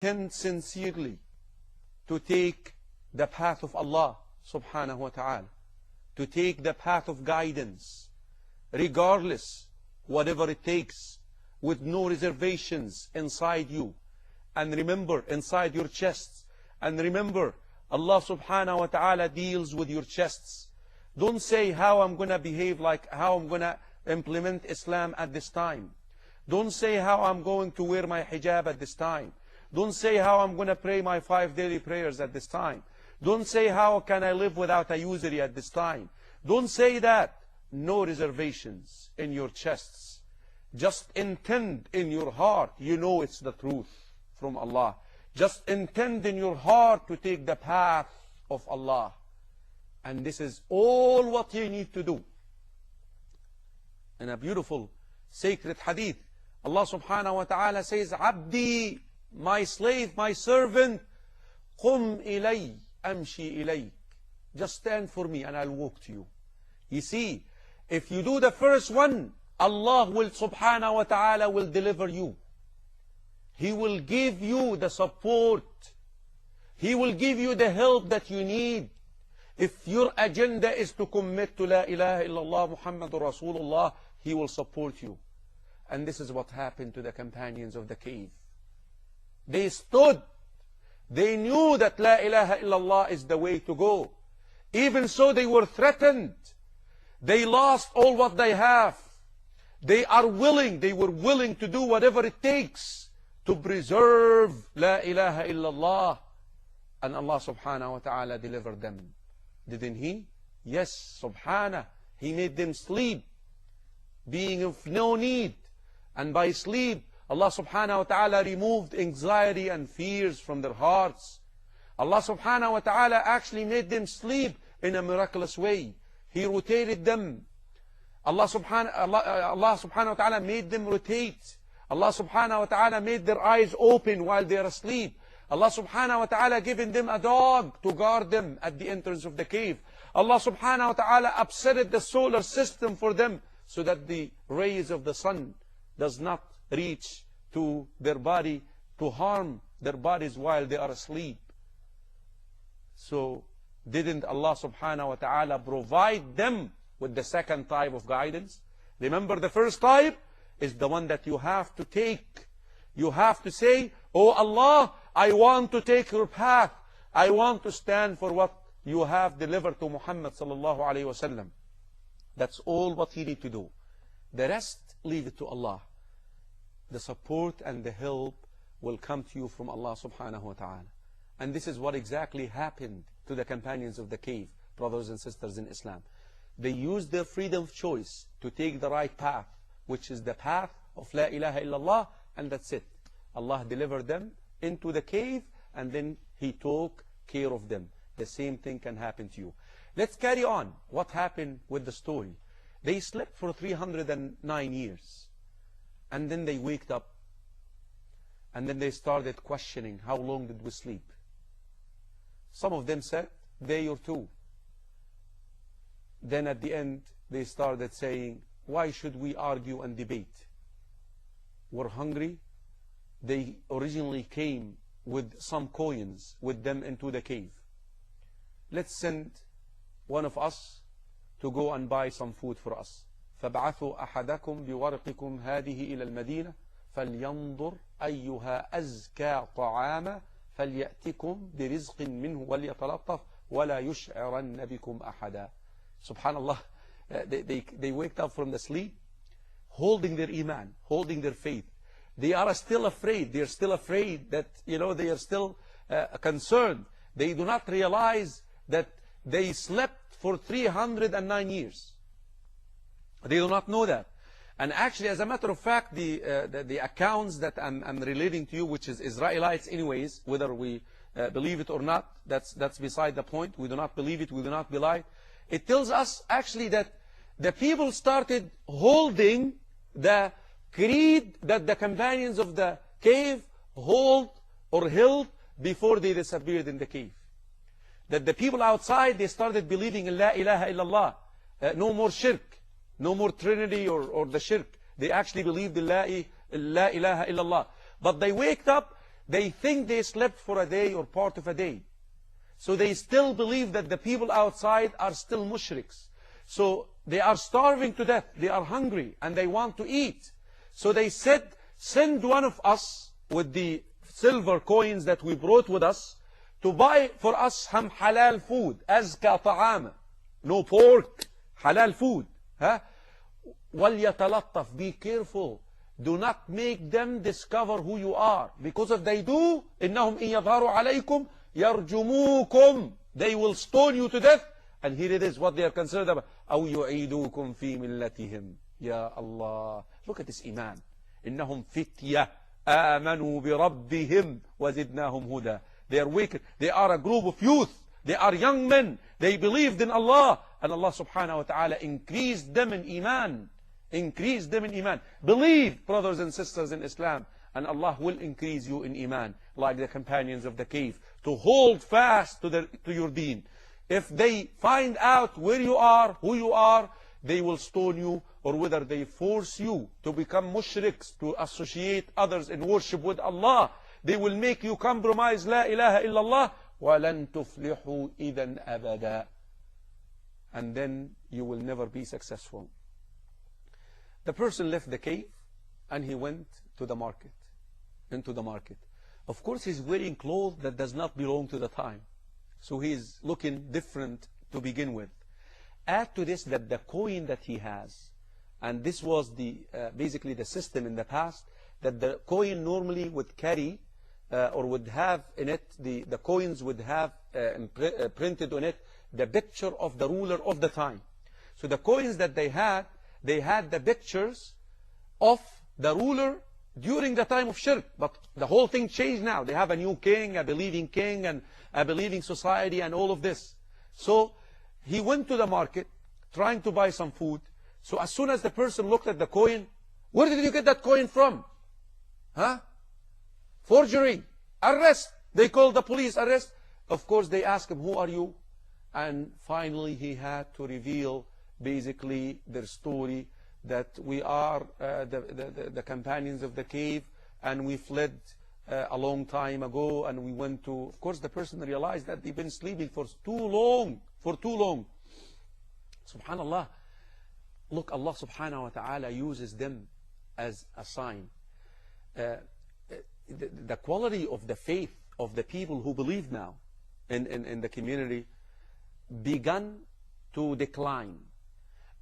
intend sincerely to take the path of Allah subhanahu wa ta'ala, to take the path of guidance, regardless, whatever it takes, with no reservations inside you. And remember, inside your chests. And remember, Allah subhanahu wa ta'ala deals with your chests. Don't say how I'm going to behave, like how I'm going to implement Islam at this time. Don't say how I'm going to wear my hijab at this time. Don't say how I'm going to pray my 5 daily prayers at this time. Don't say how can I live without a usury at this time. Don't say that. No reservations in your chests. Just intend in your heart. You know it's the truth from Allah. Just intend in your heart to take the path of Allah. And this is all what you need to do. In a beautiful sacred hadith, Allah subhanahu wa ta'ala says, Abdi, my slave, my servant, Qum ilay, amshi ilayk. Just stand for me and I'll walk to you. You see, if you do the first one, Allah will subhanahu wa ta'ala will deliver you. He will give you the support. He will give you the help that you need. If your agenda is to commit to La ilaha illallah Muhammadur Rasulullah, He will support you. And this is what happened to the companions of the cave. They stood. They knew that La ilaha illallah is the way to go. Even so, they were threatened. They lost all what they have. They were willing to do whatever it takes to preserve La ilaha illallah. And Allah subhanahu wa ta'ala delivered them. Didn't He? Yes, subhanah. He made them sleep, being of no need. And by sleep, Allah subhanahu wa ta'ala removed anxiety and fears from their hearts. Allah subhanahu wa ta'ala actually made them sleep in a miraculous way. He rotated them. Allah subhanahu wa ta'ala made them rotate. Allah subhanahu wa ta'ala made their eyes open while they are asleep. Allah subhanahu wa ta'ala given them a dog to guard them at the entrance of the cave. Allah subhanahu wa ta'ala upset the solar system for them so that the rays of the sun does not reach to their body to harm their bodies while they are asleep. So didn't Allah subhanahu wa ta'ala provide them with the second type of guidance? Remember, the first type is the one that you have to take. You have to say, Oh Allah, I want to take your path. I want to stand for what you have delivered to Muhammad sallallahu alayhi wa sallam. That's all what you need to do. The rest, leave it to Allah. The support and the help will come to you from Allah subhanahu wa ta'ala. And this is what exactly happened to the companions of the cave, brothers and sisters in Islam. They used their freedom of choice to take the right path, which is the path of La ilaha illallah, and that's it. Allah delivered them into the cave, and then He took care of them. The same thing can happen to you. Let's carry on. What happened with the story? They slept for 309 years. And then they waked up. And then they started questioning, how long did we sleep? Some of them said, day or two. Then at the end, they started saying, why should we argue and debate? We're hungry. They originally came with some coins with them into the cave. Let's send one of us to go and buy some food for us. فَابْعَثُوا أَحَدَكُمْ بِوَرْقِكُمْ هَذِهِ إِلَى الْمَدِينَةِ فَلْيَنْظُرْ أَيُّهَا أَزْكَى طَعَامًا فَلْيَأْتِكُمْ بِرِزْقٍ مِّنْهُ وَلْيَتَلَطَّفْ وَلَا يُشْعِرَنَّ بِكُمْ أَحَدًا. Subhanallah, they waked up from the sleep, holding their iman, holding their faith. They are still afraid. They are still afraid that, they are still concerned. They do not realize that they slept for 309 years. They do not know that. And actually, as a matter of fact, the accounts that I'm relating to you, which is Israelites anyways, whether we believe it or not, that's beside the point. We do not believe it, we do not believe it. It tells us actually that the people started holding the creed that the companions of the cave held before they disappeared in the cave. That the people outside, they started believing in La ilaha illallah. No more shirk. No more Trinity or the shirk. They actually believed in La ilaha illallah. But they waked up, they think they slept for a day or part of a day. So they still believe that the people outside are still mushriks. So they are starving to death. They are hungry and they want to eat. So they said, send one of us with the silver coins that we brought with us to buy for us some halal food. أزكى طعام. No pork. Halal food. Huh? وَلْيَتَلَطَّفْ. Be careful. Do not make them discover who you are. Because if they do, إِنَّهُمْ إِن يَظْهَرُوا عَلَيْكُمْ يَرْجُمُوكُمْ. They will stone you to death. And here it is what they are concerned about. أَوْ يُعِيدُوكُمْ فِي مِلَّتِهِمْ. Ya Allah. Look at this iman. إِنَّهُمْ فِتْيَةٌ آمَنُوا بِرَبِّهِمْ وَزِدْنَاهُمْ هُدًى. They are wicked. They are a group of youth. They are young men. They believed in Allah. And Allah subhanahu wa ta'ala increased them in iman. Increased them in iman. Believe, brothers and sisters in Islam, and Allah will increase you in iman, like the companions of the cave, to hold fast to your deen. If they find out where you are, who you are, they will stone you, or whether they force you to become mushriks, to associate others in worship with Allah, they will make you compromise La ilaha illallah, وَلَن تُفْلِحُوا إِذًا أَبَدًا. And then you will never be successful. The person left the cave and he went to the market, into the market. Of course, he's wearing clothes that does not belong to the time. So he's looking different to begin with. Add to this that the coin that he has, and this was the basically the system in the past, that the coin normally would carry or would have in it, the coins would have printed on it the picture of the ruler of the time. So the coins that they had the pictures of the ruler during the time of shirk. But the whole thing changed now. They have a new king, a believing king, and a believing society, and all of this. So he went to the market trying to buy some food. So as soon as the person looked at the coin, where did you get that coin from? Huh? Forgery. Arrest. They called the police. Arrest. Of course, they asked him, who are you? And finally, he had to reveal basically their story, that we are the companions of the cave, and we fled a long time ago, and we went to... Of course, the person realized that they've been sleeping for too long. Subhanallah. Look, Allah subhanahu wa ta'ala uses them as a sign. The quality of the faith of the people who believe now in the community began to decline.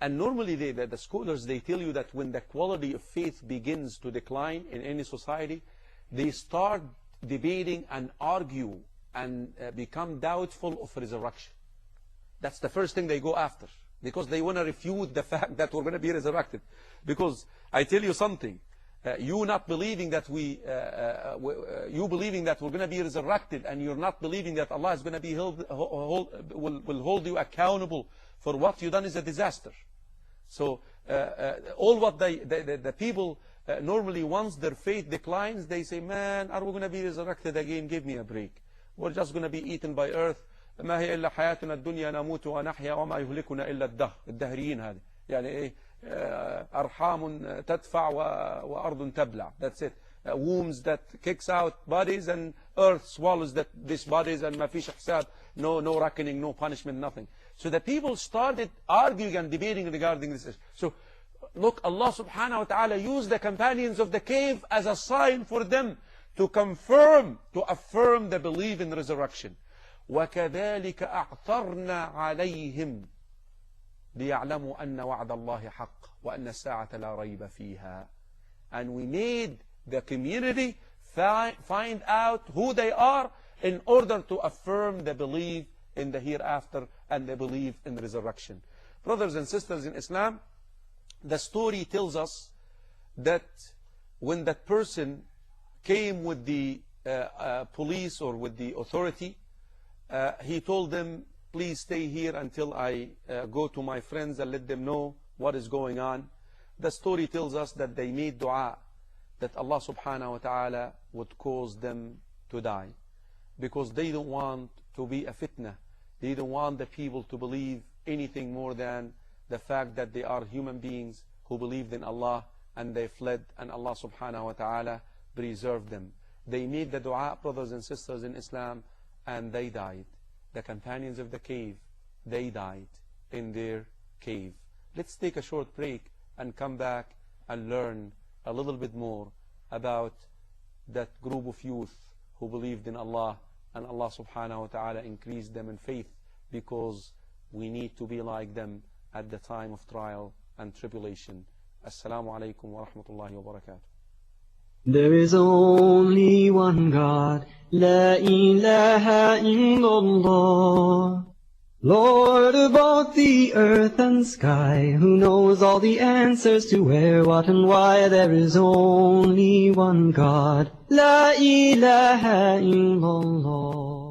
And normally the scholars, they tell you that when the quality of faith begins to decline in any society, they start debating and argue and become doubtful of resurrection. That's the first thing they go after, because they want to refute the fact that we're going to be resurrected. Because I tell you something, you not believing that you believing that we're going to be resurrected, and you're not believing that Allah is going to be will hold you accountable for what you done, is a disaster. So all what the people normally, once their faith declines, they say, man, are we going to be resurrected again? Give me a break. We're just going to be eaten by earth. ما هي إلا حياتنا الدنيا نموت ونحيا وما يهلكنا إلا الدهر. الدهريين هذه يعني إيه؟ أرحام تدفع وأرض تبلع. That's it. Wombs that kicks out bodies, and earth swallows these bodies, and ما فيش حساب, no reckoning, no punishment, nothing. So the people started arguing and debating regarding this issue. So look, Allah subhanahu wa ta'ala used the companions of the cave as a sign for them to affirm the belief in resurrection. وَكَذَلِكَ أَعْثَرْنَا عَلَيْهِمْ لِيَعْلَمُوا أَنَّ وَعْدَ اللَّهِ حَقٌّ وَأَنَّ السَّاعَةَ لَا رَيْبَ فِيهَا. And we made the community find out who they are in order to affirm the belief in the hereafter and the belief in resurrection. Brothers and sisters in Islam, the story tells us that when that person came with the police or with the authority, he told them, please stay here until I go to my friends and let them know what is going on. The story tells us that they made dua that Allah subhanahu wa ta'ala would cause them to die, because they don't want to be a fitna. They don't want the people to believe anything more than the fact that they are human beings who believed in Allah and they fled, and Allah subhanahu wa ta'ala preserved them. They made the dua, brothers and sisters in Islam, and they died. The companions of the cave, they died in their cave. Let's take a short break and come back and learn a little bit more about that group of youth who believed in Allah, and Allah subhanahu wa ta'ala increased them in faith, because we need to be like them at the time of trial and tribulation. Assalamu alaikum wa rahmatullahi wa barakatuh. There is only one God, La ilaha illallah, Lord of both the earth and sky, who knows all the answers to where, what and why. There is only one God, La ilaha illallah.